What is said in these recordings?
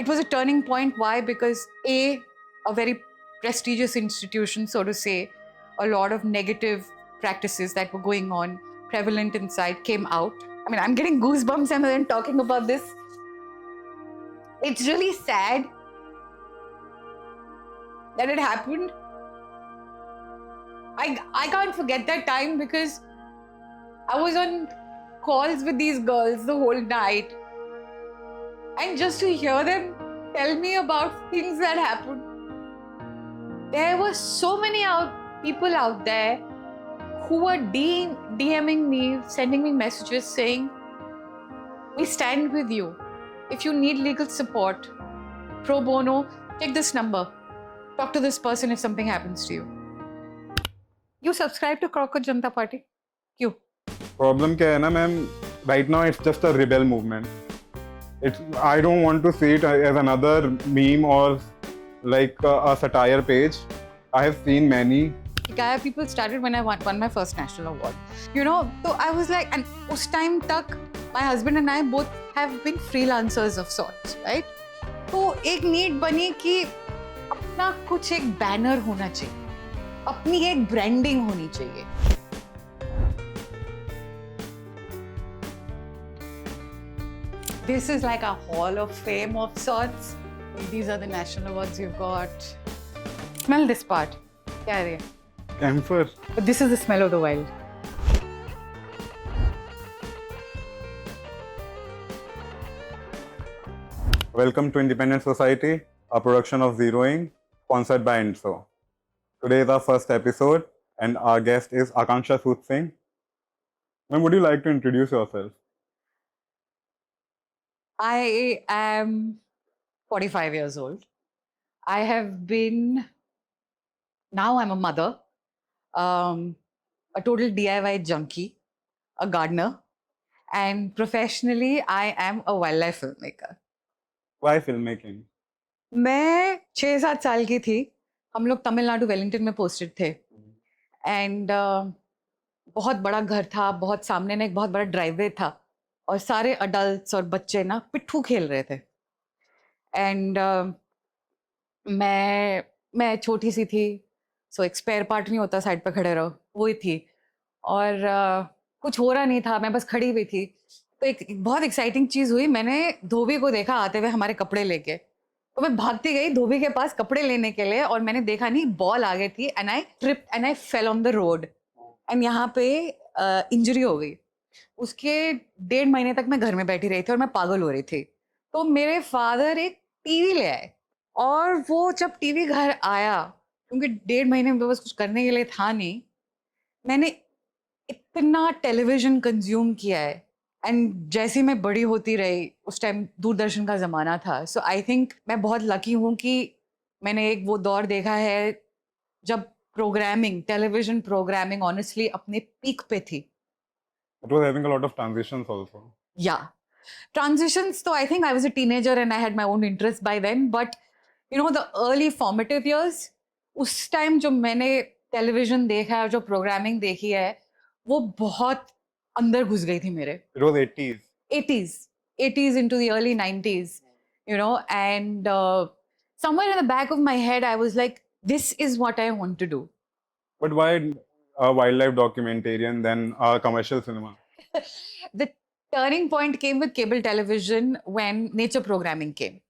It was a turning point. Why? Because a very prestigious institution, so to say, a lot of negative practices that were going on, prevalent inside, came out. I mean, I'm getting goosebumps and then talking about this. It's really sad that it happened. I can't forget that time because I was on calls with these girls the whole night. And just to hear them tell me about things that happened. There were so many people out there who were DMing me, sending me messages saying, we stand with you. If you need legal support, pro bono, take this number. Talk to this person if something happens to you. You subscribe to Crocodile Janata Party? क्यों? Problem क्या है ना ma'am, right now it's just a rebel movement. I don't want to see it as another meme or like a satire page. I have seen many. Gaya people started when I won my first national award. You know, so I was like, and उस time तक my husband and I both have been freelancers of sorts, right? तो एक need बनी कि अपना कुछ एक banner होना चाहिए, अपनी एक branding होनी चाहिए. This is like a hall of fame of sorts. These are the national awards you've got. Smell this part. क्या है ये? Camphor. But this is the smell of the wild. Welcome to Independent Society, a production of Zeroing, sponsored by Enso. Today is our first episode, and our guest is Akanksha Sood Singh. Ma'am, would you like to introduce yourself? I am 45 years old. I have been, now I'm a mother, a total DIY junkie, a gardener, and professionally I am a wildlife filmmaker. Why filmmaking? मैं 6-7 साल की थी. हम लोग Tamil Nadu Wellington में posted थे. And बहुत बड़ा घर था, बहुत सामने ना एक बहुत बड़ा ड्राइववे था और सारे अडल्ट्स और बच्चे ना पिट्ठू खेल रहे थे. एंड मैं छोटी सी थी, सो एक स्पेयर पार्ट नहीं होता साइड पे खड़े रहो, वही थी. और कुछ हो रहा नहीं था, मैं बस खड़ी हुई थी. तो एक बहुत एक्साइटिंग चीज़ हुई. मैंने धोबी को देखा आते हुए हमारे कपड़े लेके, तो मैं भागती गई धोबी के पास कपड़े लेने के लिए और मैंने देखा नहीं, बॉल आ गई थी and I tripped and I fell on the road and यहाँ पे इंजरी हो गई. उसके 1.5 महीने तक मैं घर में बैठी रही थी और मैं पागल हो रही थी. तो मेरे फादर एक टीवी ले आए और वो जब टीवी घर आया, क्योंकि 1.5 महीने में बस कुछ करने के लिए था नहीं, मैंने इतना टेलीविजन कंज्यूम किया है. एंड जैसे मैं बड़ी होती रही, उस टाइम दूरदर्शन का ज़माना था. सो आई थिंक मैं बहुत लकी हूँ कि मैंने एक वो दौर देखा है जब प्रोग्रामिंग, टेलीविजन प्रोग्रामिंग ऑनेस्टली अपने पीक पे थी. It was having a lot of transitions also. Yeah. Transitions, so I think I was a teenager and I had my own interests by then. But, you know, the early formative years, उस time जो मैंने television देखा है और जो programming देखी है, वो बहुत अंदर घुस गई थी मेरे. It was 80s. 80s into the early 90s, you know, and somewhere in the back of my head, I was like, this is what I want to do. But why a wildlife documentarian than a commercial cinema? The turning point came with cable television when nature programming came,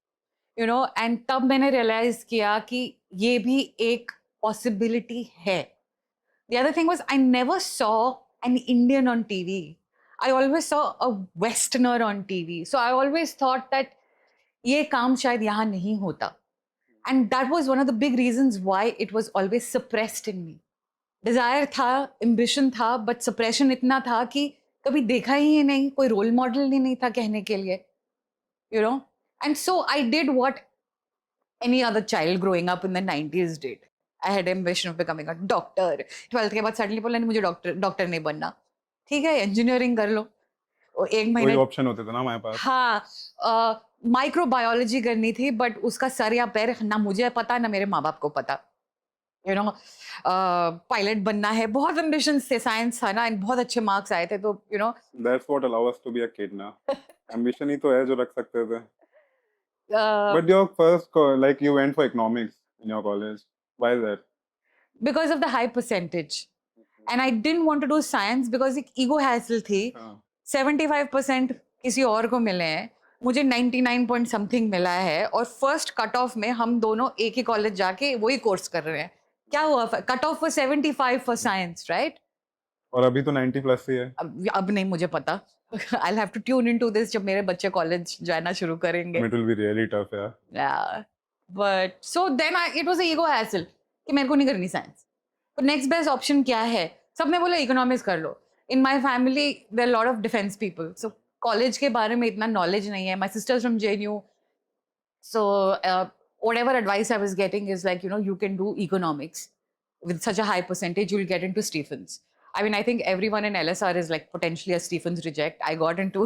you know, and तब मैंने realize किया कि ये भी एक possibility है. The other thing was I never saw an Indian on TV. I always saw a Westerner on TV. So I always thought that ये काम शायद यहाँ नहीं होता. And that was one of the big reasons why it was always suppressed in me. Desire था, ambition था, but suppression इतना था कि कभी देखा ही नहीं, कोई role model ही नहीं था कहने के लिए, you know. And so I did what any other child growing up in the 90s did. I had ambition of becoming a doctor. 12th के बाद suddenly बोला नहीं मुझे डॉक्टर नहीं बनना. ठीक है, इंजीनियरिंग कर लो. और एक महीने कोई ऑप्शन होते थे ना हमारे पास. हाँ, माइक्रोबायोलॉजी करनी थी, बट उसका सर या पैर ना मुझे पता ना मेरे माँ बाप को पता. यू नो, पायलट बनना है, बहुत एम्बिशंस थे, साइंस था ना, एंड बहुत अच्छे मार्क्स आए थे, तो you know That's what allow us to be a kid ना. Ambition ही तो है जो रख सकते थे. But your like you went for economics in your college. Why is that? Because of the high percentage. And I didn't want to do science because एक ego hassle थी. 75% किसी और को मिले हैं, मुझे 99 point something मिला है, और फर्स्ट कट ऑफ में हम दोनों एक ही कॉलेज जाके वही कोर्स कर रहे हैं. क्या हुआ? Cut off for 75 for science, right? और अभी तो 90 प्लस ही है. अब नहीं मुझे पता. I'll have to tune into this जब मेरे बच्चे कॉलेज जाना शुरू करेंगे. It will be really tough, yeah. Yeah. But so then it was a ego hassle कि मेरे को नहीं करनी साइंस. तो नेक्स्ट बेस्ट ऑप्शन क्या है? सबने बोला इकोनॉमिक्स कर लो. In my family there lot of defence people, so college के बारे में इतना नॉलेज नहीं है. My sisters from JNU, so whatever advice I was getting is like, you can do economics with such a high percentage, you'll get into Stephens. I mean, I think everyone in LSR is like potentially a Stephens reject. I got into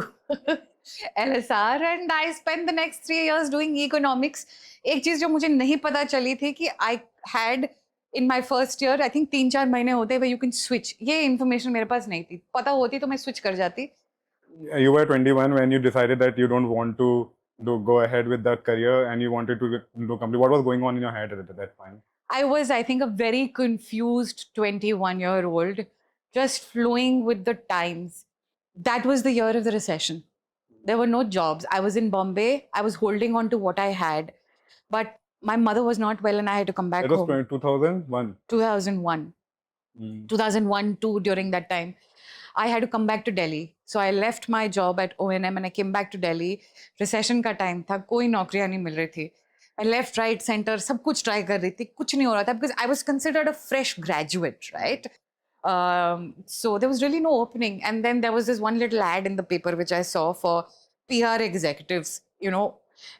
LSR and I spent the next 3 years doing economics. एक चीज जो मुझे नहीं पता चली थी कि I had in my first year, I think 3-4 महीने होते where you can switch. ये information मेरे पास नहीं थी. पता होती तो मैं switch कर जाती. You were 21 when you decided that you don't want to go ahead with that career and you wanted to do complete. What was going on in your head at that time? I was, I think, a very confused 21-year-old, just flowing with the times. That was the year of the recession. There were no jobs. I was in Bombay. I was holding on to what I had. But my mother was not well and I had to come back home. It was 2001? 2001. 2001, 2, during that time. I had to come back to Delhi. So I left my job at O&M and I came back to Delhi. Recession का time था, कोई नौकरियां नहीं मिल रही थी. I left, right, center, सब कुछ try कर रही थी, कुछ नहीं हो रहा था because I was considered a fresh graduate, right? So there was really no opening. And then there was this one little ad in the paper which I saw for PR executives,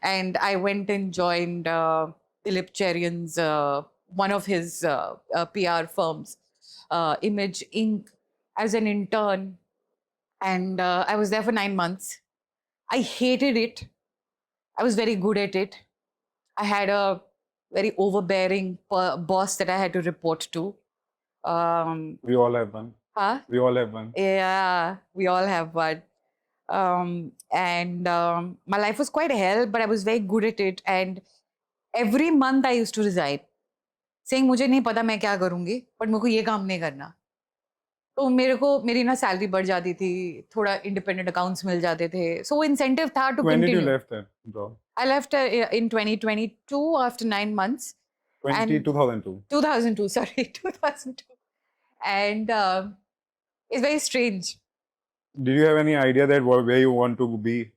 and I went and joined Philip Cherian's, one of his PR firms, Image Inc., as an intern. And I was there for 9 months. I hated it. I was very good at it. I had a very overbearing boss that I had to report to. We all have one. Huh? We all have one. Yeah, we all have one. And my life was quite hell, but I was very good at it. And every month I used to resign, saying मुझे नहीं पता मैं क्या करूँगी, but मेरे को ये काम नहीं करना. तो मेरी ना सैलरी बढ़ जाती थी, थोड़ा इंडिपेंडेंट अकाउंट्स मिल जाते थे, सो वो इंसेंटिव था to continue. When did you left that job? I left in 2022 after 9 months. 2002. 2002, sorry, 2002. And it's very strange. Did you have any idea that where you want to be?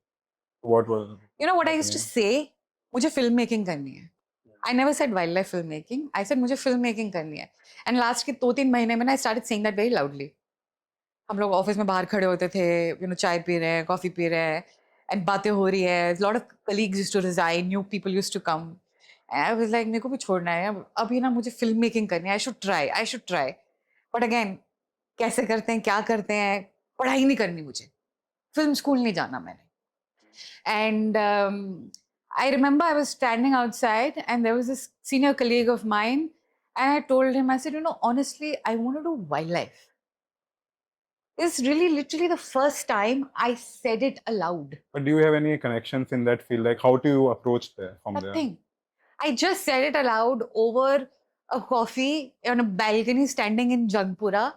What was? You know what I used to say? मुझे film making करनी है. I never said wildlife filmmaking. I said मुझे film making करनी है. And last के 2-3 महीने में ना I started saying that very loudly. हम लोग ऑफिस में बाहर खड़े होते थे, चाय पी रहे हैं, कॉफी पी रहे हैं, and बातें हो रही है. A lot of colleagues used to resign, new people used to come. And I was like, मेरे को भी छोड़ना है. अभी ना मुझे फिल्म मेकिंग करनी है. I should try. But again, कैसे करते हैं, क्या करते हैं, पढ़ाई नहीं करनी मुझे. फिल्म स्कूल नहीं जाना मैंने. And I remember I was standing outside and there was this senior colleague of mine and I told him, I said, honestly, I want to do wildlife. It's really literally the first time I said it aloud. But do you have any connections in that field? Like, how do you approach there from there? Nothing. I just said it aloud over a coffee on a balcony standing in Jangpura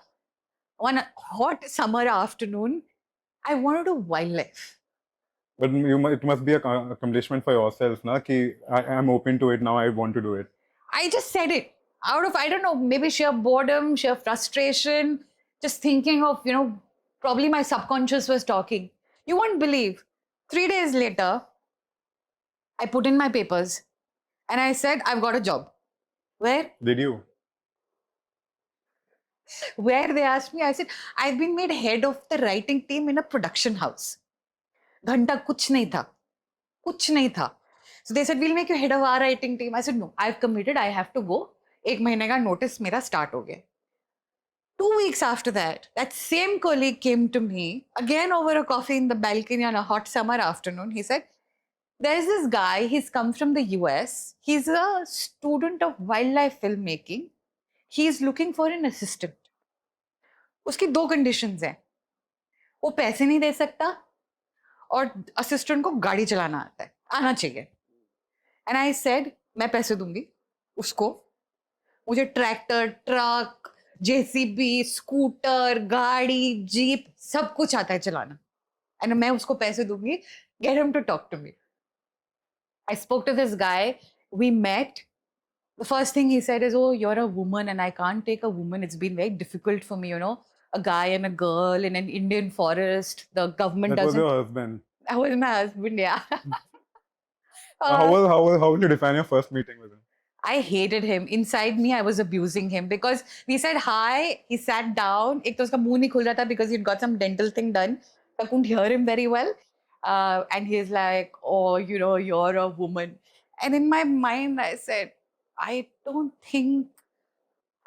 on a hot summer afternoon. I want to do wildlife. But it must be an accomplishment for yourself, na? Ki I'm open to it now. I want to do it. I just said it out of, I don't know, maybe sheer boredom, sheer frustration, just thinking of, probably my subconscious was talking. You won't believe. 3 days later, I put in my papers and I said, I've got a job. Where? Did you? Where they asked me, I said, I've been made head of the writing team in a production house. घंटा कुछ नहीं था. So they said, we'll make you head of our writing team. I said, no, I've committed, I have to go. 1 महीने का notice मेरा start हो गया. 2 weeks after that, that same colleague came to me, again over a coffee in the balcony on a hot summer afternoon. He said, there's this guy, he's come from the US. He's a student of wildlife filmmaking. He's looking for an assistant. उसकी 2 conditions हैं. वो पैसे नहीं दे सकता और assistant को गाड़ी चलाना आना चाहिए. एंड आई सेड मैं पैसे दूंगी उसको, मुझे ट्रैक्टर, ट्रक, जेसीबी, स्कूटर, गाड़ी, जीप सब कुछ आता है चलाना, एंड मैं उसको पैसे दूंगी, get him to talk to me. I spoke to this guy, we met. The first thing he said is, "Oh, you're a woman, and I can't take a woman. It's been very difficult for me, you know, a guy and a girl in an Indian forest. The government That was doesn't." your husband. That was my husband, yeah. How uh, was how would you define your first meeting with him? I hated him. Inside me, I was abusing him because we said hi. He sat down. एक तो उसका मुंह नहीं खुल रहा था because he'd got some dental thing done. So I couldn't hear him very well. And he's like, "Oh, you know, you're a woman." And in my mind, I said, "I don't think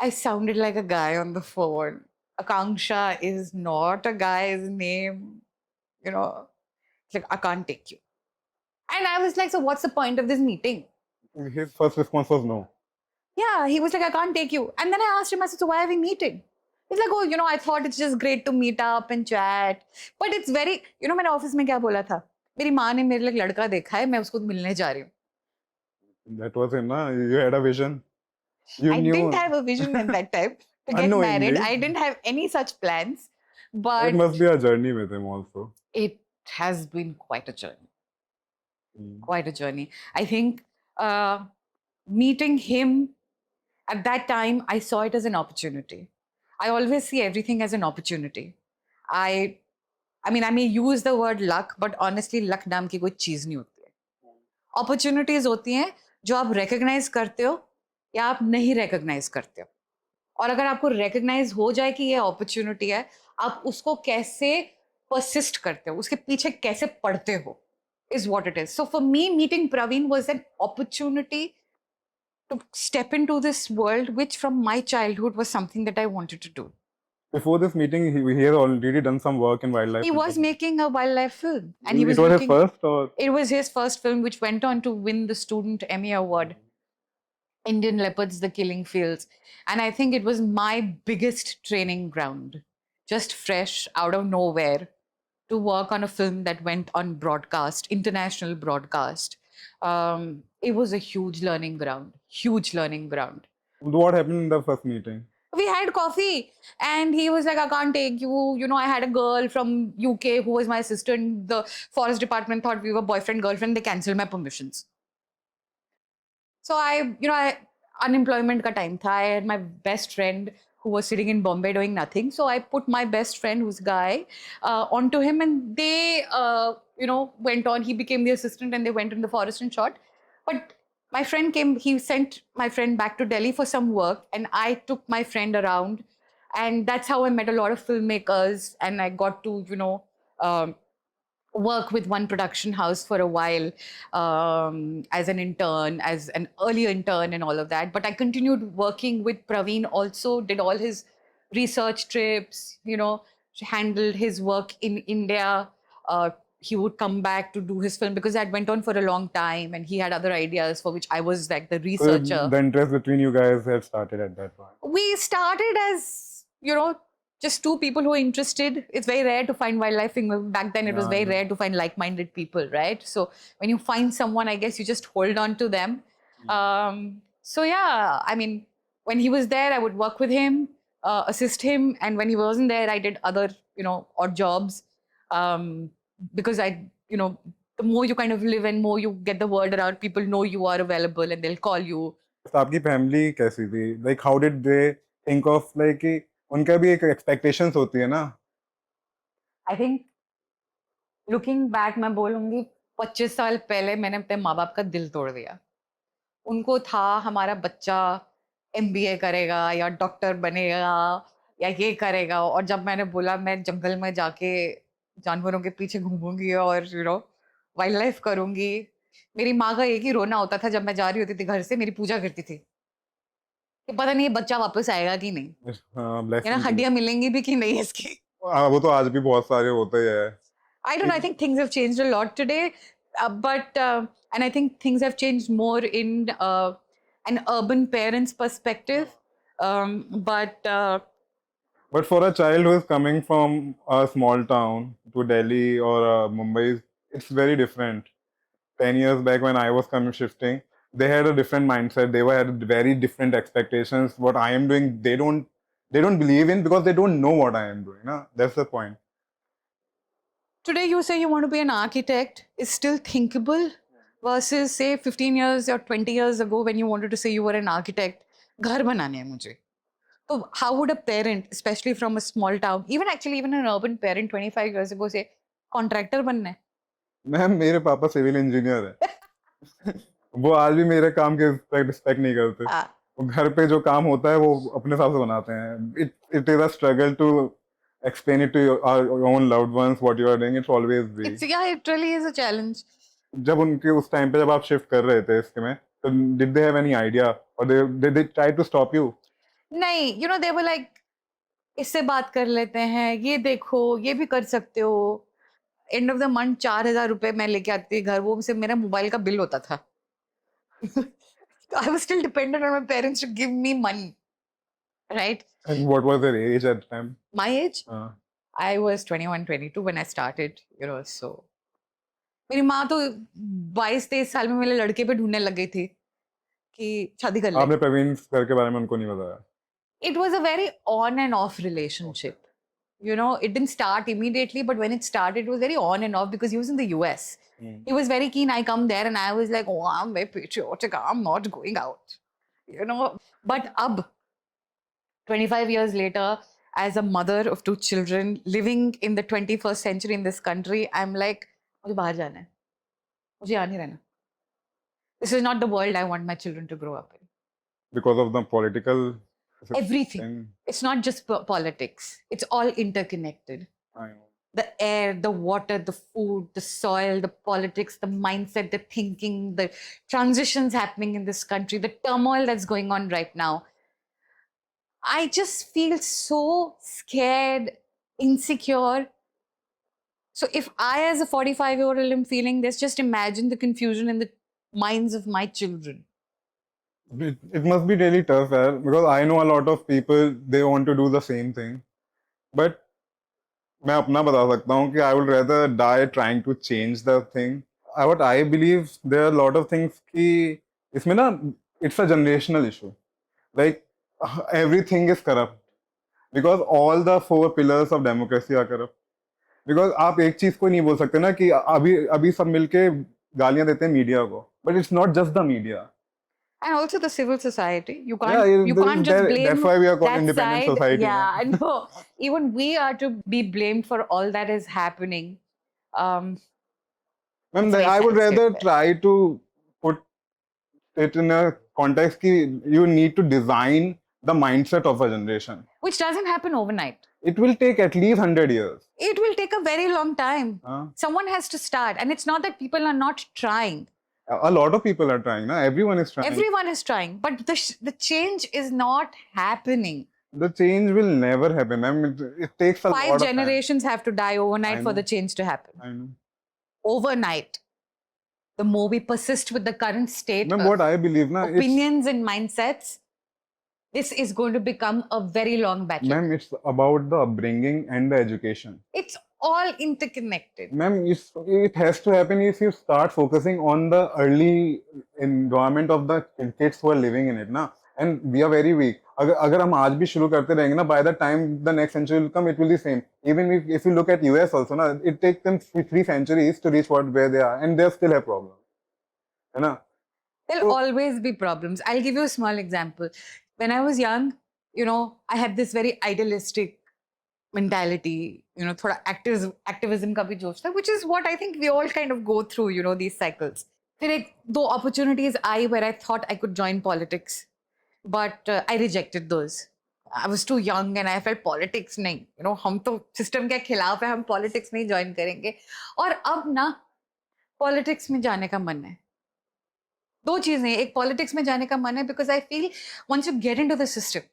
I sounded like a guy on the phone. Akanksha is not a guy's name. You know, it's like, I can't take you." And I was like, "So what's the point of this meeting?" His first response was no. Yeah, he was like, "I can't take you." And then I asked him, I said, "So why are we meeting?" He's like, "Oh, you know, I thought it's just great to meet up and chat. But it's very, you know, मैंने office में क्या बोला था? मेरी माँ ने मेरे लिए एक लड़का देखा है, मैं उसको मिलने जा रही हूँ. That was him, na? You had a vision. You I knew didn't have a vision at that time to get married. unknowingly. I didn't have any such plans. It But must be a journey with him also. it has been quite a journey. Mm. Quite a journey. I think meeting him at that time, I saw it as an opportunity. I always see everything as an opportunity. I mean, I may use the word luck, but honestly, luck नाम की कोई चीज नहीं होती है. Opportunities होती हैं जो आप recognize करते हो या आप नहीं recognize करते हो. और अगर आपको recognize हो जाए कि ये opportunity है, आप उसको कैसे persist करते हो, उसके पीछे कैसे पढ़ते हो, is what it is. So for me, meeting Praveen was an opportunity to step into this world, which from my childhood was something that I wanted to do. Before this meeting, he had already done some work in wildlife. He was making a wildlife film, and he It was was his looking. first, or It was his first film, which went on to win the Student Emmy Award. Indian Leopards, The Killing Fields. And I think it was my biggest training ground, just fresh out of nowhere, to work on a film that went on broadcast, international broadcast. It was a huge learning ground, huge learning ground. what happened in the first meeting? We had coffee and he was like, "I can't take you. You know, I had a girl from UK who was my assistant. The forest department thought we were boyfriend, girlfriend. They cancelled my permissions." So unemployment ka time tha. I had my best friend who was sitting in Bombay doing nothing. So I put my best friend, who's a guy, onto him, and they, went on. He became the assistant, and they went in the forest and shot. But my friend came. He sent my friend back to Delhi for some work, and I took my friend around, and that's how I met a lot of filmmakers, and I got to, work with one production house for a while as an intern, as an early intern, and all of that. But I continued working with Praveen also, did all his research trips, handled his work in India. He would come back to do his film because that went on for a long time and he had other ideas for which I was like the So researcher. the interest between you guys had started at that point. We started as, just two people who are interested. It's very rare to find wildlife film. Back then, it was very rare to find like-minded people, right? So when you find someone, I guess you just hold on to them. So yeah, I mean, when he was there, I would work with him, assist him, and when he wasn't there, I did other, odd jobs. Because the more you kind of live and more you get the word around, people know you are available and they'll call you. तो आपकी family कैसी थी? Like how did they think of like कि उनका भी एक expectations होती है ना? I think लुकिंग बैक मैं बोलूंगी 25 साल पहले मैंने अपने माँ बाप का दिल तोड़ दिया. उनको था हमारा बच्चा एमबीए करेगा या डॉक्टर बनेगा या ये करेगा, और जब मैंने बोला मैं जंगल में जाके जानवरों के पीछे घूमूंगी और वाइल्ड लाइफ करूंगी, मेरी माँ का एक ही रोना होता था जब मैं जा रही होती थी घर से, मेरी पूजा करती थी कि पता नहीं ये बच्चा वापस आएगा कि नहीं, हाँ, blessing थी। हड्डियां मिलेंगी भी कि नहीं इसकी. हाँ, वो तो आज भी बहुत सारे होते ही है। I don't know. I think things have changed a lot today, and I think things have changed more in an urban parent's perspective. But for a child who is coming from a small town to Delhi or Mumbai, it's very different. 10 years back when I was coming shifting, they had a different mindset. They had very different expectations. What I am doing, they don't believe in because they don't know what I am doing. Na? That's the point. Today you say you want to be an architect is still thinkable versus say 15 years or 20 years ago when you wanted to say you were an architect. घर बनाने हैं मुझे. So how would a parent, especially from a small town, even an urban parent 25 years ago say contractor बनना है? Ma'am मेरे पापा civil engineer है. वो आज भी मेरे काम के रिस्पेक्ट नहीं करते. वो घर पे जो काम होता है वो अपने हिसाब से बनाते हैं. It is a struggle to explain it to your own loved ones what you are doing. It's always be. It really is a challenge. जब उनके उस टाइम पे जब आप शिफ्ट कर रहे थे इसके में, तो did they have any idea or they try to stop you? नहीं, they were like इससे बात कर लेते हैं, ये देखो, ये भी कर सकते हो. एंड ऑफ द मंथ 4,000 रुपए मैं लेके आती थी घर, वो सिर्फ मेरा मोबाइल का बिल होता था. I was still dependent on my parents to give me money. Right? And what was their age at the time? My age? I was 21, 22 when I started, so. मेरी माँ तो 22-23 साल में मेरे लड़के पे ढूंढने लग गई थी कि शादी कर ले. आपने प्रवीण सर के बारे में उनको नहीं बताया? It was a very on and off relationship. It didn't start immediately, but when it started, it was very on and off because he was in the US. He was very keen. I come there and I was like, oh, I'm very patriotic. I'm not going out. But ab, 25 years later, as a mother of 2 children, living in the 21st century in this country, I'm like, मुझे बाहर जाना है. मुझे यहाँ नहीं रहना. This is not the world I want my children to grow up in. Because of the political... Everything. It's not just politics. It's all interconnected. I know. The air, the water, the food, the soil, the politics, the mindset, the thinking, the transitions happening in this country, the turmoil that's going on right now. I just feel so scared, insecure. So if I, as a 45-year-old, am feeling this, just imagine the confusion in the minds of my children. It must be really tough, because I know a lot of people, they want to do the same thing. But मैं अपना बता सकता हूँ कि I would rather die trying to change the thing. What I believe, there are a lot of things कि इसमें ना, it's a generational issue. Like, everything is corrupt. Because all the 4 pillars of democracy are corrupt. Because आप एक चीज को नहीं बोल सकते ना कि अभी सब मिलके गालियां देते हैं मीडिया को. But it's not just the media. And also the civil society. You can't just blame that's why we are called that independent side. society. Yeah, I know. Even we are to be blamed for all that is happening. Ma'am, I would rather try to put it in a context that you need to design the mindset of a generation. Which doesn't happen overnight. It will take at least 100 years. It will take a very long time. Someone has to start. And it's not that people are not trying. A lot of people are trying. Na? Everyone is trying. Everyone is trying. But the change is not happening. The change will never happen. Ma'am, it takes a lot of time. 5 generations have to die overnight for the change to happen. I know. Overnight. The more we persist with the current state Ma'am, what I believe, opinions and mindsets, this is going to become a very long battle. Ma'am, it's about the upbringing and the education. It's all interconnected. Ma'am, it has to happen if you start focusing on the early environment of the kids who are living in it. Na? And we are very weak. अगर हम आज भी शुरू करते रहेंगे ना, by the time the next century will come, it will be the same. Even if you look at US also, na, it takes them 3 centuries to reach where they are, and they still have problems. Na? There'll always be problems. I'll give you a small example. When I was young, I had this very idealistic mentality, thoda activism ka bhi josh tha, which is what I think we all kind of go through, these cycles. Then 2 opportunities where I thought I could join politics, but I rejected those. I was too young and I felt politics nahi. हम तो system के खिलाफ है, हम politics नहीं join करेंगे. और अब ना politics में जाने का मन है. 2 चीजें, एक politics में जाने का मन है because I feel once you get into the system,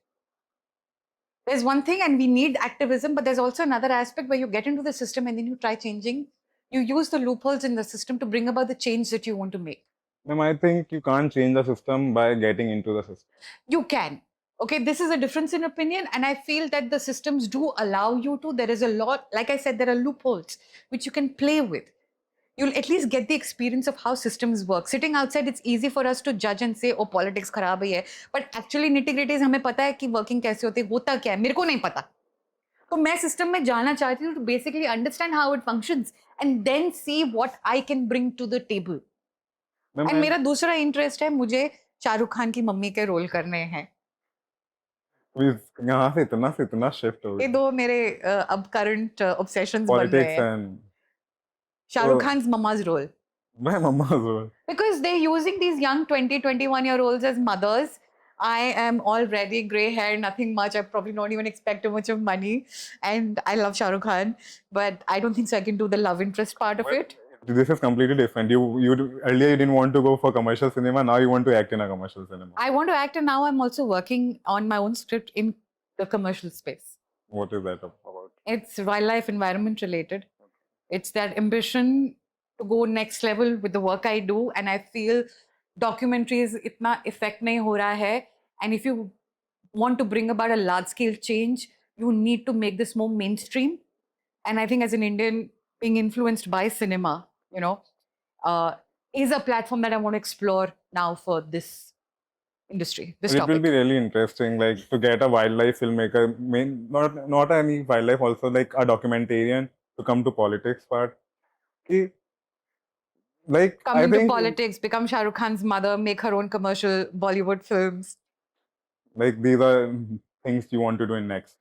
there's one thing and we need activism, but there's also another aspect where you get into the system and then you try changing. You use the loopholes in the system to bring about the change that you want to make. Ma'am, I think you can't change the system by getting into the system. You can. Okay, this is a difference in opinion, and I feel that the systems do allow you to. There is a lot, like I said, there are loopholes which you can play with. you'll at least get the experience of how systems work. Sitting outside, it's easy for us to judge and say, oh, politics खराब ही है. But actually nitty-gritties हमें पता है कि working कैसे होती है, होता क्या है, मेरे को नहीं पता. तो मैं system में जाना चाहती हूँ to basically understand how it functions and then see what I can bring to the table. And मेरा दूसरा interest है, मुझे शाहरुख खान की मम्मी के रोल करने हैं. यहाँ से इतना शिफ्ट हो ये गया. दो मेरे अब करंट ऑब्सेशंस बन रहे Politics हैं. and Shahrukh Khans मम्मा's role. my mama's role. Because they're using these young 20, 21-year-olds as mothers. I am already gray hair, nothing much. I probably don't even expect too much of money. And I love Shah Rukh Khan, but I don't think so I can do the love interest part of it. This is completely different. You earlier you didn't want to go for commercial cinema. Now you want to act in a commercial cinema. I want to act, and now I'm also working on my own script in the commercial space. What is that about? It's wildlife environment related. It's that ambition to go next level with the work I do, and I feel documentaries itna effect nahi ho raha hai. And if you want to bring about a large scale change, you need to make this more mainstream. And I think as an Indian, being influenced by cinema, you know, is a platform that I want to explore now for this industry. This It topic will be really interesting, like to get a wildlife filmmaker, not any wildlife, also like a documentarian to come to politics part. Like come I into think politics, become Shah Rukh Khan's mother, make her own commercial Bollywood films. like these are things you want to do in next.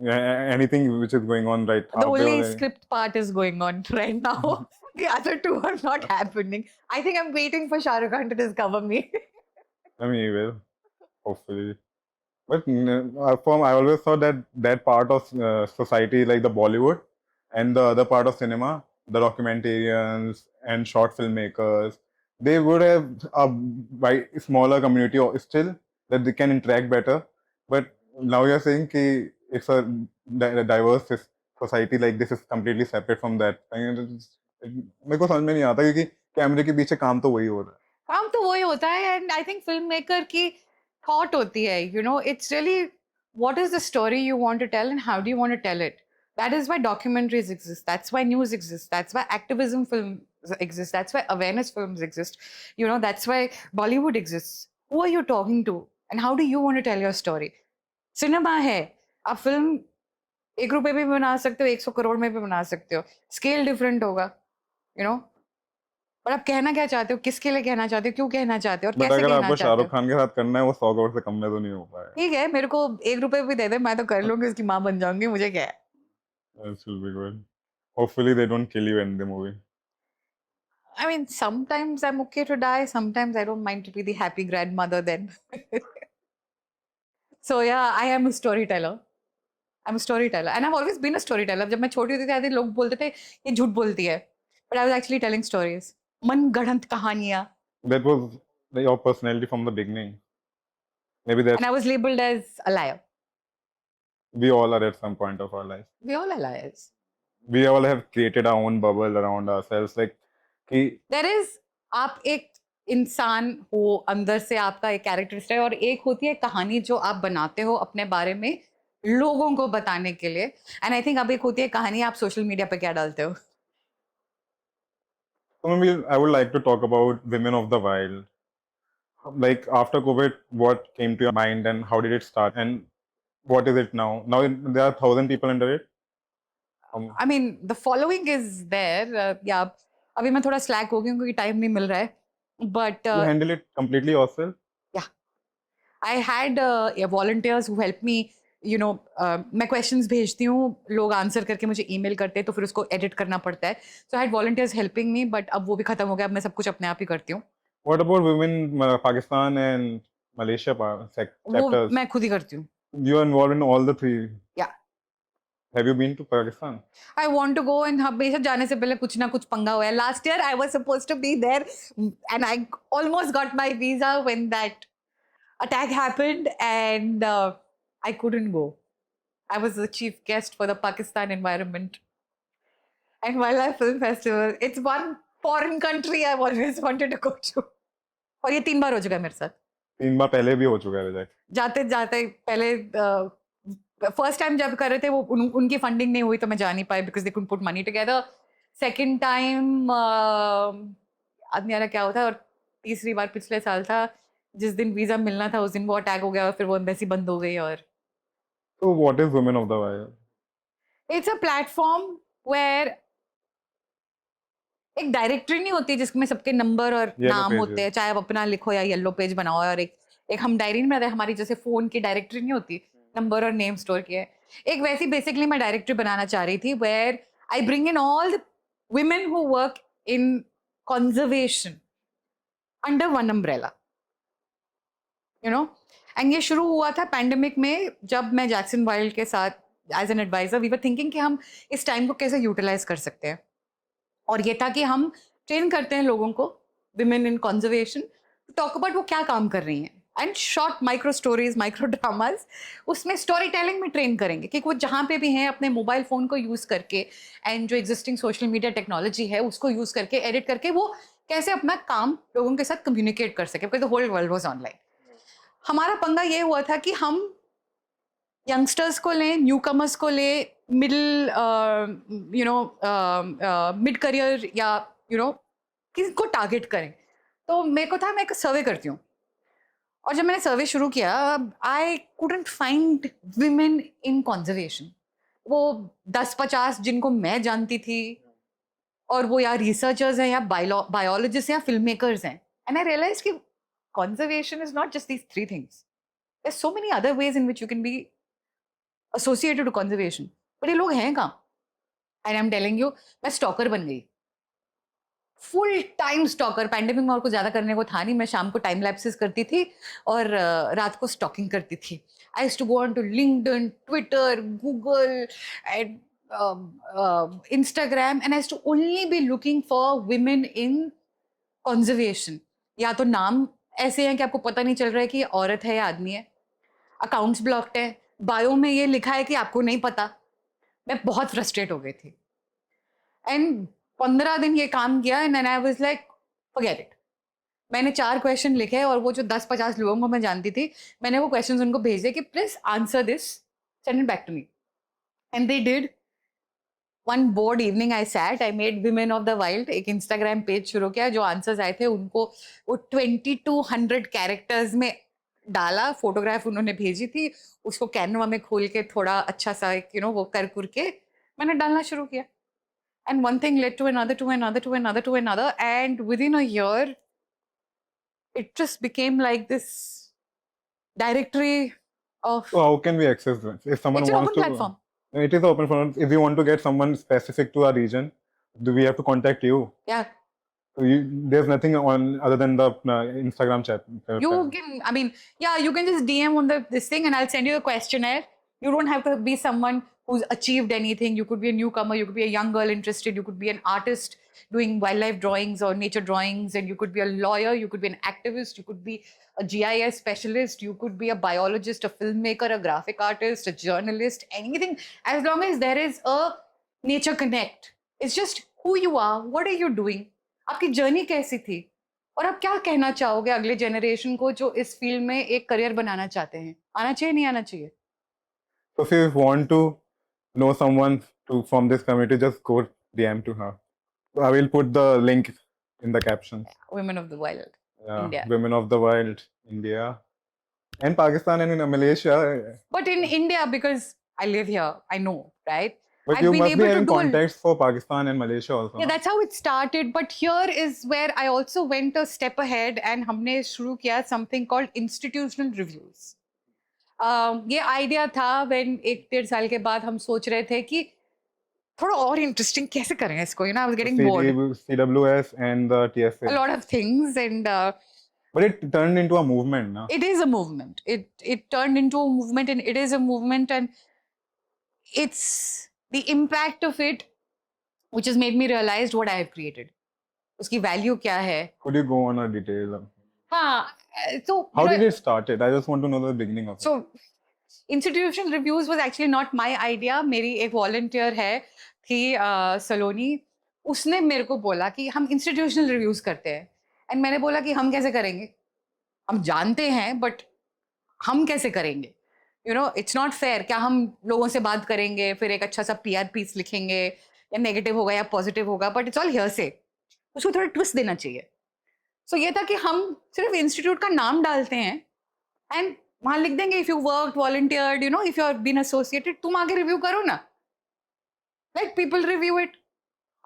Anything which is going on right The out there. only script part is going on right now. The other two are not happening. I think I'm waiting for Shah Rukh Khan to discover me. I mean, he will, hopefully. But I always thought that that part of society, like the Bollywood, and the other part of cinema, the documentarians and short filmmakers, they would have a smaller community still that they can interact better. But now you're saying कि it's a diverse society, like this is completely separate from that. मेरे को समझ में नहीं आता क्योंकि कैमरे के पीछे काम तो वही हो रहा है. काम तो वही होता है, and I think filmmaker की thought होती है, you know, it's really what is the story you want to tell and how do you want to tell it. That is why documentaries exist. That's why news exists. That's why activism films exist. That's why awareness films exist. You know, that's why Bollywood exists. Who are you talking to? And how do you want to tell your story? Cinema है. आप film 1 रुपए में भी बना सकते हो, 100 करोड़ में भी बना सकते हो. स्केल डिफरेंट होगा, you know. पर आप कहना क्या चाहते हो, किसके लिए कहना चाहते हो, क्यों कहना चाहते हो और कैसे कहना चाहते हो. आपको शाहरुख खान के साथ करना है, वो 100 करोड़ से कम में तो नहीं हो पाएगा. ठीक है, मेरे को 1 रुपए भी दे दे, मैं तो कर लूंगी, उसकी माँ बन जाऊंगी, मुझे क्या है. That will be good. Hopefully they don't kill you in the movie. I mean, sometimes I'm okay to die. Sometimes I don't mind to be the happy grandmother then. So yeah, I am a storyteller. I'm a storyteller. And I've always been a storyteller. जब मैं छोटी होती थी, आधे लोग बोलते थे, ये झूठ बोलती है. But I was actually telling stories. मनगढ़ंत कहानियाँ. That was your personality from the beginning. Maybe that's... And I was labeled as a liar. We all are at some point of our life. We all are liars. We all have created our own bubble around ourselves. Like, there is, आप एक इंसान हो, अंदर से आपका एक characteristic है, और एक होती है कहानी जो आप बनाते हो अपने बारे में लोगों को बताने के लिए. एंड आई थिंक अब एक होती है कहानी आप सोशल मीडिया पे क्या डालते हो. So maybe I would like to talk about Women of the Wild. Like after COVID, what came to your mind and how did it start and what is it now? Now there are 1,000 people under it. I mean, the following is there. Yeah, अभी मैं थोड़ा slack हो गई हूँ क्योंकि time नहीं मिल रहा है. But you handle it completely yourself? Yeah, I had volunteers who helped me. You know, मैं questions भेजती हूँ, लोग आंसर करके मुझे ईमेल करते हैं, तो फिर उसको एडिट करना पड़ता है. So I had volunteers helping me, but अब वो भी खत्म हो गया. अब मैं सब कुछ अपने आप ही करती हूँ. What about women, Pakistan and Malaysia chapters? वो मैं खुद ही करती हूँ. You are involved in all the 3. Yeah. Have you been to Pakistan? I want to go, and हमेशा जाने से पहले कुछ ना कुछ पंगा हुआ है. Last year I was supposed to be there, and I almost got my visa when that attack happened, and I couldn't go. I was the chief guest for the Pakistan Environment and Wildlife Film Festival. It's one foreign country I've always wanted to go to. और ये 3 बार हो चुका है मेरे साथ. 3 बार पहले भी हो चुका है रिजेक्ट. जाते जाते पहले फर्स्ट टाइम जब कर रहे थे वो उनकी फंडिंग नहीं हुई तो मैं जा नहीं पाई because they couldn't put money together. Second time आदमी यार क्या होता, और तीसरी बार पिछले साल था, जिस दिन वीजा मिलना था उस दिन वो अटैक हो गया और फिर वो एम्बेसी बंद हो गई। और So what is Women of the Wild? It's a platform where एक डायरेक्टरी नहीं होती जिसमें सबके नंबर और Yellow नाम होते pages. हैं, चाहे आप अपना लिखो या येलो पेज बनाओ, और एक एक हम डायरी नहीं बनाते, हमारी जैसे फोन की डायरेक्टरी नहीं होती, नंबर और नेम स्टोर किया है, एक वैसी बेसिकली मैं डायरेक्टरी बनाना चाह रही थी where I bring in all the women who work in conservation under one umbrella, you know. And ये शुरू हुआ था पैंडेमिक में, जब मैं जैक्सन वाइल्ड के साथ as an advisor we were thinking कि हम इस टाइम को कैसे यूटिलाइज कर सकते हैं, और ये था कि हम ट्रेन करते हैं लोगों को, women in conservation, talk about वो क्या काम कर रही हैं, and short micro stories, micro dramas, उसमें स्टोरी टेलिंग में ट्रेन करेंगे कि वो जहाँ पे भी हैं अपने मोबाइल फ़ोन को यूज़ करके एंड जो एग्जिस्टिंग सोशल मीडिया टेक्नोलॉजी है उसको यूज़ करके, एडिट करके, वो कैसे अपना काम लोगों के साथ कम्युनिकेट कर सके, because the whole world was online. हमारा पंगा ये हुआ था कि हम यंगस्टर्स को लें, न्यू कमर्स को लें, मिडिल मिड करियर या किसको टारगेट करें। तो मेरे को था मैं एक सर्वे करती हूँ, और जब मैंने सर्वे शुरू किया I couldn't find women in conservation. वो 10-50 जिनको मैं जानती थी, और वो या रिसर्चर्स हैं या बायोलॉजिस्ट हैं या फिल्म मेकर्स हैं, एंड आई रियलाइज कि conservation is not just these 3 things, there so many other ways in which you can be associated to conservation, पर ये लोग हैं कहाँ? And I am telling you, मैं स्टॉकर बन गई, फुल टाइम स्टॉकर। पैंडेमिक में और कुछ ज्यादा करने को था नहीं, मैं शाम को टाइम लैप्सेस करती थी और रात को स्टॉकिंग करती थी। I used to go on to LinkedIn, Twitter, Google and Instagram, and I used to only be looking for women in conservation. या तो नाम ऐसे हैं कि आपको पता नहीं चल रहा है कि ये औरत है या आदमी है, अकाउंट्स ब्लॉक्ड है, बायो में ये लिखा है कि आपको नहीं पता। मैं बहुत फ्रस्ट्रेट हो गई थी, एंड 15 दिन ये काम किया, and I was like forget it. मैंने 4 क्वेश्चन लिखे, और वो जो 10-50 लोगों को मैं जानती थी, मैंने वो क्वेश्चंस उनको भेजे कि please answer this, send it back to me, and they did. One bored evening I sat, I made Women of the Wild, एक इंस्टाग्राम पेज शुरू किया, जो आंसर्स आए थे उनको वो 2200 कैरेक्टर्स में डाला, फोटोग्राफ उन्होंने भेजी थी, उसको कैनवा में खोल के थोड़ा अच्छा सा एक वो कर के मैंने डालना शुरू किया, and one thing led to another, to another, to another, to another, and within a year it just became like this directory of, So how can we access this? If someone it's an wants open to, platform. it is open for. If we want to get someone specific to our region, do we have to contact you? Yeah, So there's nothing on other than the Instagram chat. you can, I mean, yeah, you can just DM on this thing and I'll send you a questionnaire. You don't have to be someone who's achieved anything. You could be a newcomer, you could be a young girl interested, you could be an artist doing wildlife drawings or nature drawings, and you could be a lawyer, you could be an activist, you could be a GIS specialist, you could be a biologist, a filmmaker, a graphic artist, a journalist, anything, as long as there is a nature connect. It's just who you are, what are you doing, आपकी journey कैसी थी, और आप क्या कहना चाहोगे अगले generation को जो इस फील्ड में एक करियर बनाना चाहते हैं। आना चाहिए, नहीं आना चाहिए? So if you want to know someone from this community, just go DM to her. I will put the link in the caption. Women of the Wild, India. Women of the Wild, India, and Pakistan, and in Malaysia. But in India, because I live here, I know, right? But I've you been must be able to having do contacts for Pakistan and Malaysia also. Yeah, no? that's how it started. But here is where I also went a step ahead, and हमने शुरू किया something called institutional reviews. ये idea था when 1-1.5 साल के बाद हम सोच रहे थे कि थोड़ा और इंटरेस्टिंग कैसे करें इसको, I was getting bored. CWS and the TSA. A lot of things, and But it turned into a movement, no? it is a movement. It turned into a movement, and it is a movement, and it's the impact of it which has made me realize what I have created. उसकी value क्या है? Could you go on a detail? हाँ, so How did it started? I just want to know the beginning of it. So institutional reviews was actually not my idea. मेरी एक volunteer है थी सलोनी, उसने मेरे को बोला कि हम institutional reviews करते हैं, and मैंने बोला कि हम कैसे करेंगे? हम जानते हैं but हम कैसे करेंगे? It's not fair. क्या हम लोगों से बात करेंगे, फिर एक अच्छा सा PR piece लिखेंगे, या नेगेटिव होगा या पॉजिटिव होगा, बट इट्स ऑल हियरसे, उसको थोड़ा ट्विस्ट देना चाहिए. सो ये था कि हम सिर्फ इंस्टीट्यूट का नाम डालते हैं एंड वहां लिख देंगे if you work volunteered, you know, if you are been associated, तुम आगे रिव्यू करो ना, let people review it.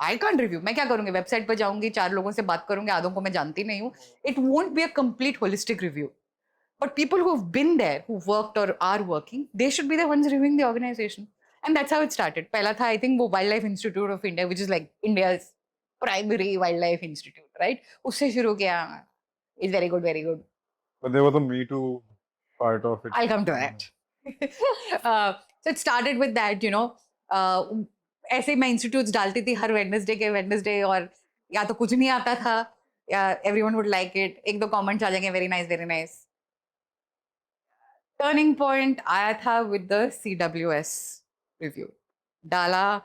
I can't review, मैं क्या करूंगी, वेबसाइट पर जाऊंगी, 4 लोगों से बात करूंगी, आधों को मैं जानती नहीं हूँ. It won't be a complete holistic review. But people who've been there, who've worked or are working, they should be the ones reviewing the organization. And that's how it started. Pehla tha, I think, wo Wildlife Institute of India, which is like India's primary wildlife institute, right? Usse shuru kiya. It's very good, very good. But there was a Me Too part of it. I'll come to that. So it started with that, you know. ऐसे मैं institutes डालती थी हर Wednesday और या तो कुछ नहीं आता था या एवरीवन वुड लाइक इट, एक दो कमेंट्स आ जाएंगे, very nice very nice. Turning point आया था विद द CWS रिव्यू, डाला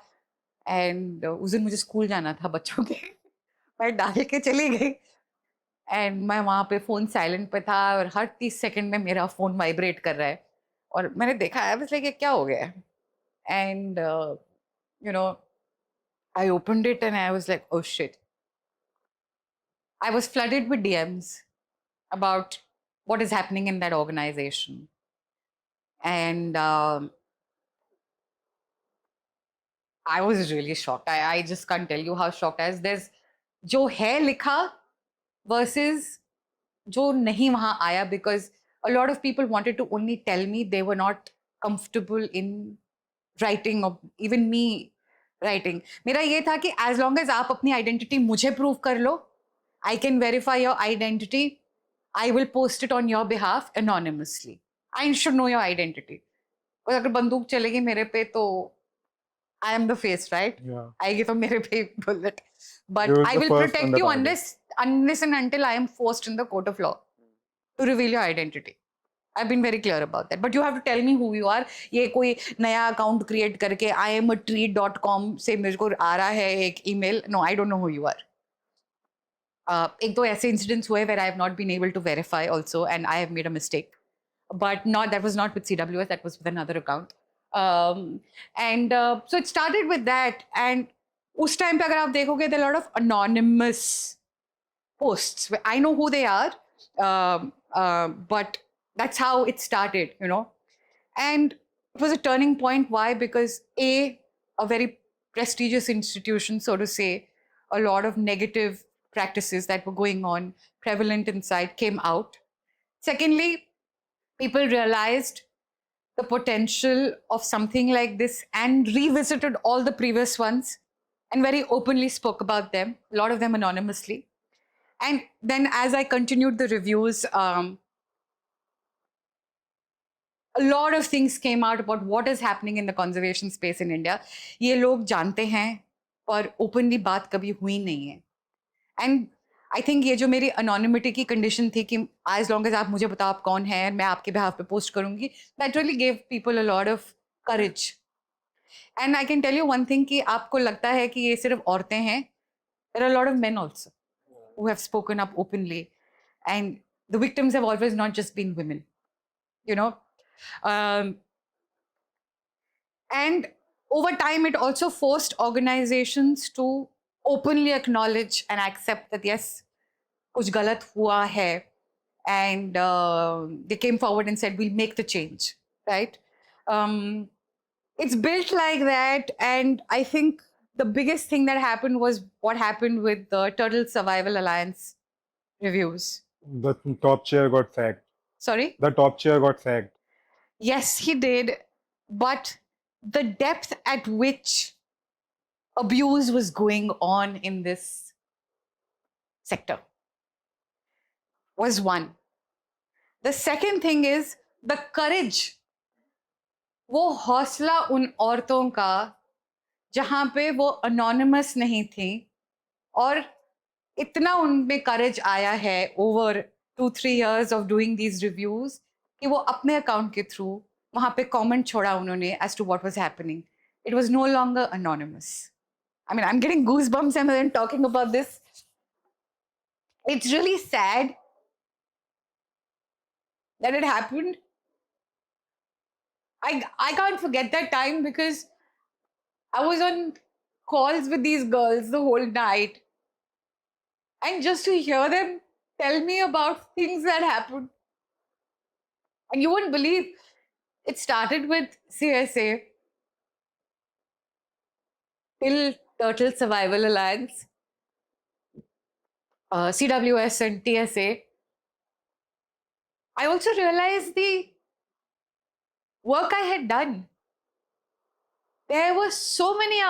एंड उस दिन मुझे स्कूल जाना था बच्चों के. मैं डाल के चली गई एंड मैं वहाँ पे फ़ोन साइलेंट पे था और हर 30 सेकंड में मेरा फ़ोन वाइब्रेट कर रहा है और मैंने देखा, आई वाज लाइक, क्या हो गया. And you know, I opened it and I was like, oh shit. I was flooded with DMs about what is happening in that organization. And I was really shocked. I just can't tell you how shocked I was. There's जो है लिखा versus जो नहीं वहाँ आया, because a lot of people wanted to only tell me they were not comfortable in writing or even me writing. मेरा ये था कि as long as आप अपनी identity मुझे prove कर लो, I can verify your identity, I will post it on your behalf anonymously. I should know your identity. और अगर बंदूक चलेगी मेरे पे तो I am the face, right? Yeah. आएगी तो मेरे पे bullet. But You're I the will first on protect the you target. unless and until I am forced in the court of law to reveal your identity. I've been very clear about that. But you have to tell me who you are. ये कोई नया account create करके IamAtreat.com से मेरे को आ रहा है एक email. No, I don't know who you are. एक दो ऐसे incidents हुए where I have not been able to verify also and I have made a mistake. But that was not with CWS, that was with another account. So it started with that. And उस time पे अगर आप देखोगे, there are a lot of anonymous posts. I know who they are, but that's how it started, you know. And it was a turning point. Why? Because a very prestigious institution, so to say, a lot of negative practices that were going on, prevalent inside, came out. Secondly, people realized the potential of something like this and revisited all the previous ones and very openly spoke about them, a lot of them anonymously. And then as I continued the reviews, a lot of things came out about what is happening in the conservation space in India. ये लोग जानते हैं पर openly बात कभी हुई नहीं है. And I think ये जो मेरी anonymity की condition थी कि as long as आप मुझे बताओ आप कौन है, मैं आपके behalf पे post करूँगी, that really gave people a lot of courage. And I can tell you one thing कि आपको लगता है कि ये सिर्फ औरतें हैं, there are a lot of men also who have spoken up openly, and the victims have always not just been women, you know. And over time, it also forced organizations to openly acknowledge and accept that yes, kuch galat hua hai, and they came forward and said we'll make the change, right? It's built like that, and I think the biggest thing that happened was what happened with the Turtle Survival Alliance reviews. The top chair got sacked. Sorry? The top chair got sacked. Yes, he did, but the depth at which abuse was going on in this sector was one. The second thing is the courage, वो हौसला उन औरतों का जहां पे वो anonymous नहीं थी और इतना उनमें courage आया है over 2-3 years of doing these reviews कि वो अपने account के through वहां पे comment छोड़ा उन्होंने as to what was happening. It was no longer anonymous. I mean, I'm getting goosebumps and then talking about this. It's really sad that it happened. I can't forget that time because I was on calls with these girls the whole night. And just to hear them tell me about things that happened. And you wouldn't believe it started with CSA till Turtle Survival Alliance, CWS and TSA. I also realized the work I had done. There were so many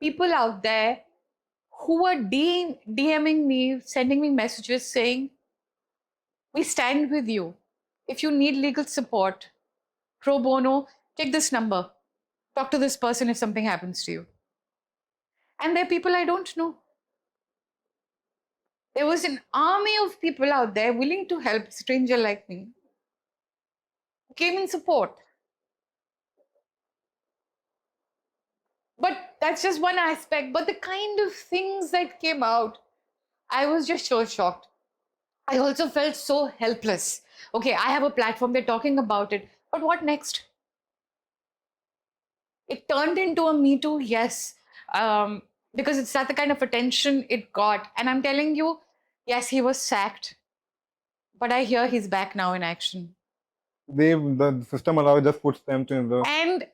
people out there who were DMing me, sending me messages saying, "We stand with you. If you need legal support, pro bono, take this number. Talk to this person if something happens to you." And they're people I don't know. There was an army of people out there willing to help a stranger like me, who came in support. But that's just one aspect. But the kind of things that came out, I was just so shocked. I also felt so helpless. Okay, I have a platform, they're talking about it, but what next? It turned into a Me Too, yes, because it's that the kind of attention it got. And I'm telling you, yes, he was sacked, but I hear he's back now in action. The system allow just puts them to the. And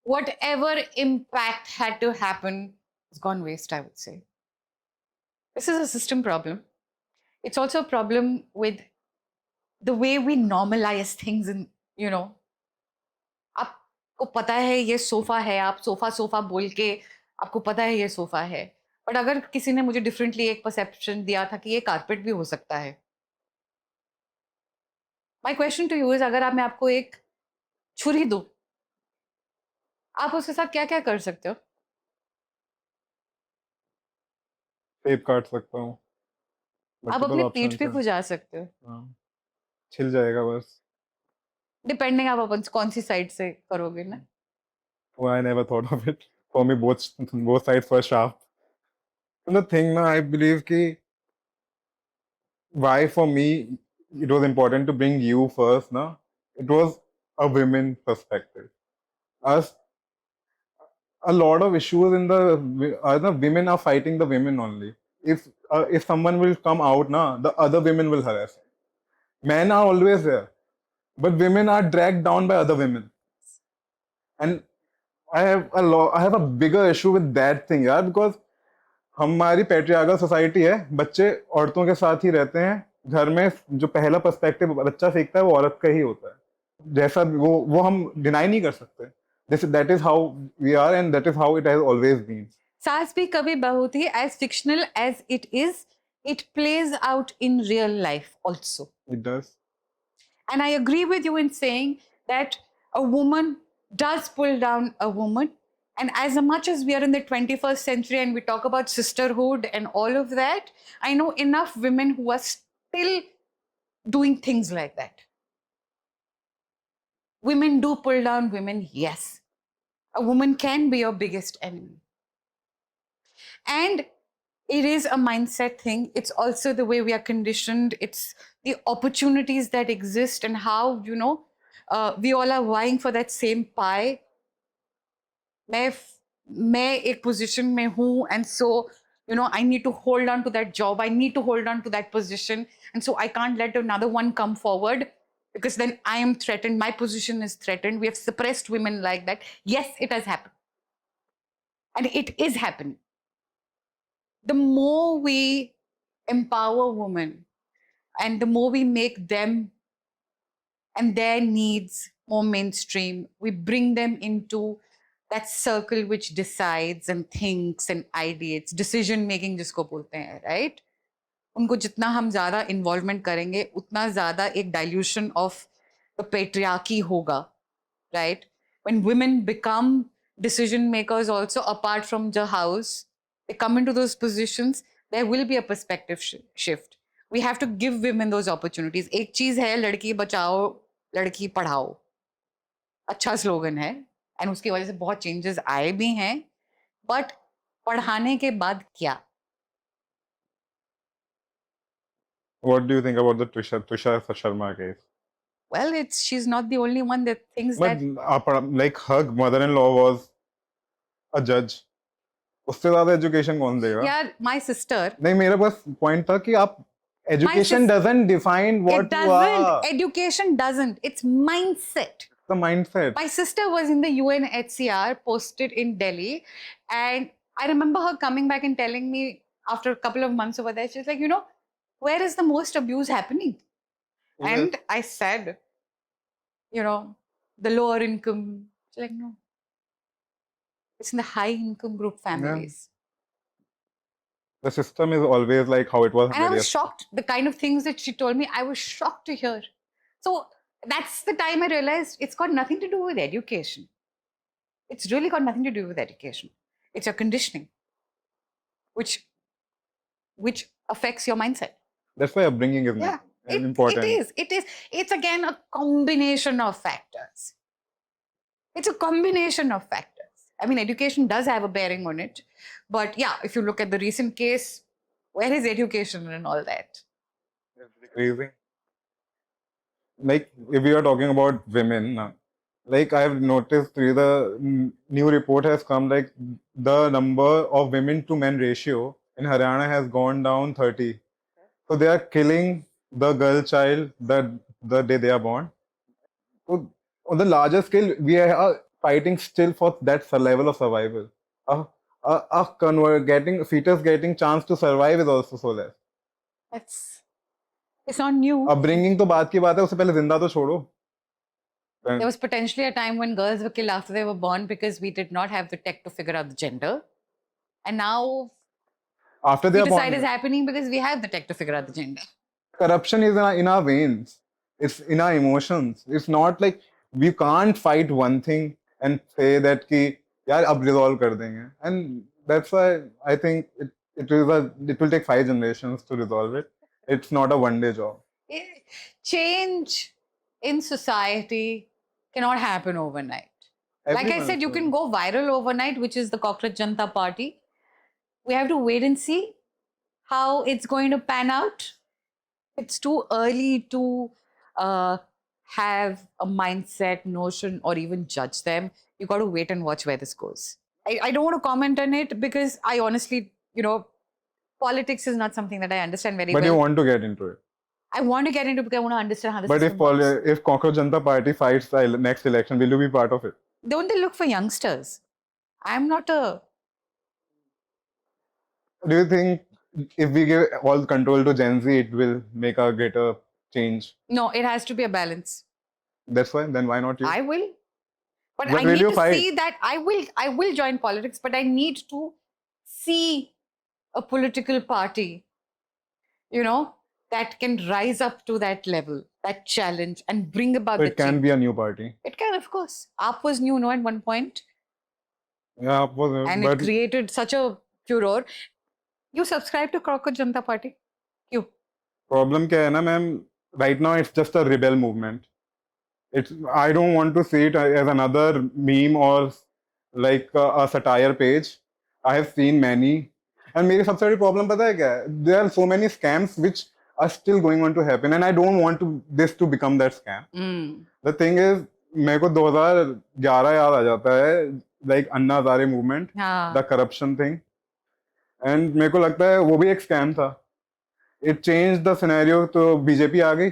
whatever impact had to happen has gone waste, I would say. This is a system problem. It's also a problem with the way we normalize things in, आपको पता है ये sofa है, आप sofa sofa बोल के आपको पता है ये सोफा है, बट अगर किसी ने मुझे डिफरेंटली एक परसेप्शन दिया था कि ये कारपेट भी हो सकता है, my question to you is, अगर मैं आपको एक छुरी दूं, आप उसके साथ क्या क्या कर सकते हो? सेब काट सकता हूँ, आप अपनी पीठ भी खुजा सकते हो, छिल जाएगा बस, डिपेंडिंग आप अपन कौन सी साइड से करोगे ना. Oh, I never thought of it. For me, both sides were sharp. And the thing now, I believe कि why for me it was important to bring you first, na? It was a women perspective. Us, a lot of issues in the women are fighting the women only. If someone will come out, na, the other women will harass. Men are always there, but women are dragged down by other women. And I have a bigger issue with that thing, यार, because हमारी patriarchal society है, बच्चे औरतों के साथ ही रहते हैं, घर में जो पहला पर्सपेक्टिव बच्चा सीखता है वो औरत का ही होता है, जैसा वो हम डिनाई नहीं कर सकते. That is how we are and that is how it has always been. सास भी कभी बहू थी, as fictional as it is, it plays out in real life also. It does. And I agree with you in saying that a woman does pull down a woman. And as much as we are in the 21st century and we talk about sisterhood and all of that, I know enough women who are still doing things like that. Women do pull down women, yes. A woman can be your biggest enemy. And it is a mindset thing. It's also the way we are conditioned. It's the opportunities that exist and how, we all are vying for that same pie. मैं एक position में हूँ, and so, I need to hold on to that job. I need to hold on to that position. And so I can't let another one come forward because then I am threatened. My position is threatened. We have suppressed women like that. Yes, it has happened. And it is happening. The more we empower women and the more we make them and their needs more mainstream, we bring them into that circle which decides and thinks and ideates, decision making जिसको बोलते हैं, right? उनको जितना हम ज़्यादा involvement करेंगे, उतना ज़्यादा एक dilution of the patriarchy होगा, right? When women become decision makers also apart from the house, they come into those positions, there will be a perspective shift. We have to give women those opportunities. एक चीज़ है लड़की बचाओ, लड़की पढ़ाओ. अच्छा slogan है and उसकी वजह से बहुत चेंजेस आए भी हैं, बट पढ़ाने के बाद क्या? What do you think about the Tushar Sharma case? Well, she's not the only one that thinks But that. like her mother-in-law was a judge. उससे ज्यादा एजुकेशन कौन देगा? यार, my sister. नहीं, मेरा बस पॉइंट था कि आप education doesn't define what It you doesn't. are. Education doesn't. It's mindset. The mindset. My sister was in the UNHCR, posted in Delhi, and I remember her coming back and telling me after a couple of months over there, she's like, you know, where is the most abuse happening? Yes. And I said, you know, the lower income. She's like, no, it's in the high income group families. The system is always like how it was. And I was shocked. The kind of things that she told me, I was shocked to hear. So that's the time I realized it's got nothing to do with education. It's really got nothing to do with education. It's your conditioning, which affects your mindset. That's why upbringing is important. It is. It's again a combination of factors. It's a combination of factors. I mean, education does have a bearing on it. But yeah, if you look at the recent case, where is education and all that? It's crazy. Like, if we are talking about women, like I've noticed the new report has come, like the number of women to men ratio in Haryana has gone down 30. So they are killing the girl child the day they are born. So on the larger scale, we are fighting still for that level of survival. Fetus getting chance to survive is also so less. It's not new. Upbringing तो बात की बात है, उससे पहले जिंदा तो छोड़ो. There was potentially a time when girls were killed after they were born because we did not have the tech to figure out the gender. And now after they are born, is happening because we have the tech to figure out the gender. Corruption is in our veins. It's in our emotions. It's not like we can't fight one thing and say that कि यार अब resolve कर देंगे. And that's why I think it will take 5 generations to resolve it. It's not a one-day job. Change in society cannot happen overnight. Like I said, you can go viral overnight, which is the Cockroach Janata Party. We have to wait and see how it's going to pan out. It's too early to have a mindset, notion, or even judge them. You got to wait and watch where this goes. I don't want to comment on it because I honestly, politics is not something that I understand very well. But you want to get into it. I want to get into it because I want to understand how this system works. But if Cockroach Janata Party fights the next election, will you be part of it? Don't they look for youngsters? I'm not a... Do you think if we give all control to Gen Z, it will make a greater change? No, it has to be a balance. That's why? Then why not you? I will. But I need to see that I will join politics, but I need to see a political party, that can rise up to that level, that challenge, and bring about the change. It can be a new party. It can, of course. AAP was new, at one point. Yeah, AAP was. And it created such a furor. You subscribe to Cockroach Janata Party? You. Problem kya hai na, ma'am? Right now, it's just a rebel movement. I don't want to see it as another meme or like a satire page. I have seen many. And मेरी सबसे बड़ी problem पता है क्या है? There are so many scams which are still going on to happen, and I don't want this to become that scam. The thing is, मेरे को 2011 याद आ जाता है, like Anna Hazare movement, the corruption thing, and मेरे को लगता है वो भी एक scam था. It changed the scenario, तो बीजेपी आ गई,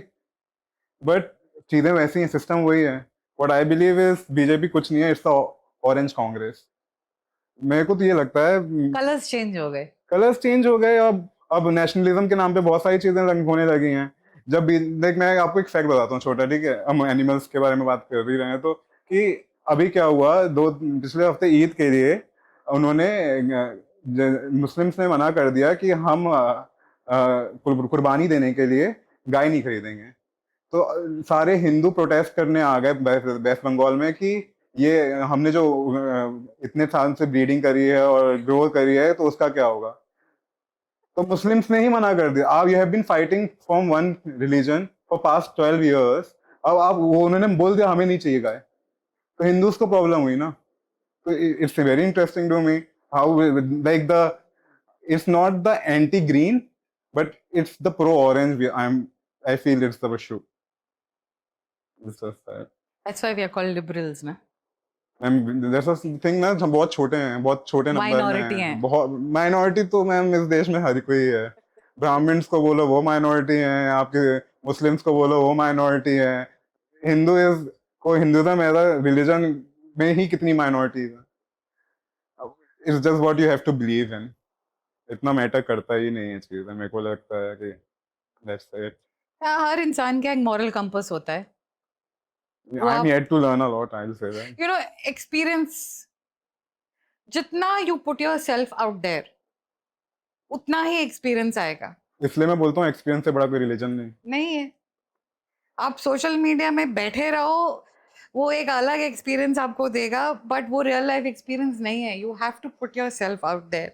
but चीजें वैसी हैं, सिस्टम वही है. What I believe is BJP कुछ नहीं है, it's the orange Congress. मेरे को तो ये लगता है कलर्स चेंज हो गए. अब नेशनलिज्म के नाम पे बहुत सारी चीजें होने लगी हैं. जब देख, मैं आपको एक फैक्ट बताता हूँ छोटा, ठीक है? हम एनिमल्स के बारे में बात कर ही रहे हैं, तो कि अभी क्या हुआ, पिछले हफ्ते ईद के लिए उन्होंने मुस्लिम्स ने मना कर दिया कि हम कुर्बानी देने के लिए गाय नहीं खरीदेंगे. तो सारे हिंदू प्रोटेस्ट करने आ गए वेस्ट बंगाल में कि ये हमने जो इतने साल से ब्रीडिंग करी है और ग्रोथ करी है, तो उसका क्या होगा. तो मुस्लिम्स ने ही मना कर दिया. आप you have been fighting from one religion for past 12 years. अब आप उन्होंने बोल दिया हमें नहीं चाहिए गाय, तो हिंदूज को प्रॉब्लम हुई ना. तो it's very interesting to me how like it's not the anti-green, but it's the pro-orange. I feel it's the issue. It's just that. That's why we are called liberals, na? Ma'am जैसा thing ना, हम बहुत छोटे हैं, बहुत छोटे number में minority हैं, हैं। बहुत माइनॉरिटी तो मैम इस देश में हर कोई है। ब्राह्मण्स को बोलो वो माइनॉरिटी हैं, आपके मुस्लिम्स को बोलो वो माइनॉरिटी है, हिंदू इज को हिंदुज्म एज अ रिलीजन में ही कितनी माइनॉरिटीज है। It's just what you have to believe in, इतना मैटर करता ही नहीं है चीज, मेरे को लगता है कि दैट्स इट। हर इंसान का एक मॉरल कंपास होता है, वो आई एम आप yet to learn a lot, I will say that. You know experience, जितना you put yourself out there उतना ही एक्सपीरियंस आएगा। इसलिए मैं बोलता हूँ एक्सपीरियंस से बड़ा कोई रिलीजन नहीं। नहीं है, आप सोशल मीडिया में बैठे रहो, वो एक अलग एक्सपीरियंस आपको देगा, बट वो रियल लाइफ एक्सपीरियंस नहीं है। You have to put yourself out there,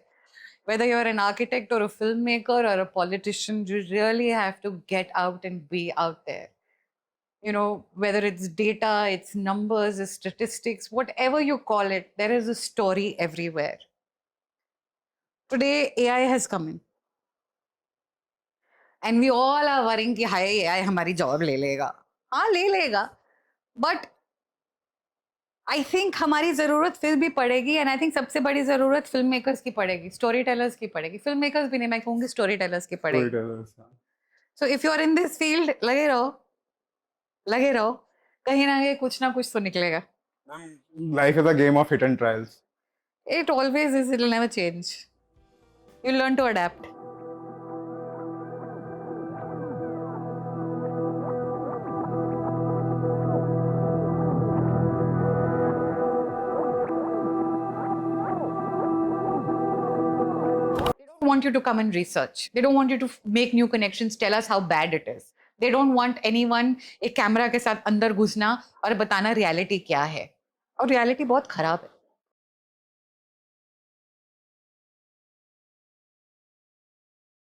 whether you're an architect or a filmmaker or a politician, you really have to get out and be out there. You know, whether it's data, it's numbers, it's statistics, whatever you call it, there is a story everywhere. Today, AI has come in. And we all are worrying कि हाय AI हमारी job ले लेगा। हाँ ले लेगा, but I think हमारी ज़रूरत फिर भी पड़ेगी। एंड आई थिंक सबसे बड़ी ज़रूरत फिल्म मेकर्स की पड़ेगी, स्टोरी टेलर्स की पड़ेगी। फिल्म मेकर्स भी नहीं, मैं कहूँगी स्टोरी टेलर्स की पड़ेगी। So if you are in this field, लगे रहो, कहीं ना कहीं कुछ ना कुछ तो निकलेगा। Life is a game of hit and trials. It always is, it will never change, you learn to adapt. Want you to come and research. They don't want you to make new connections, tell us how bad it is. They don't want anyone एक camera के साथ अंदर घुसना और बताना reality क्या है, और रियलिटी बहुत खराब है।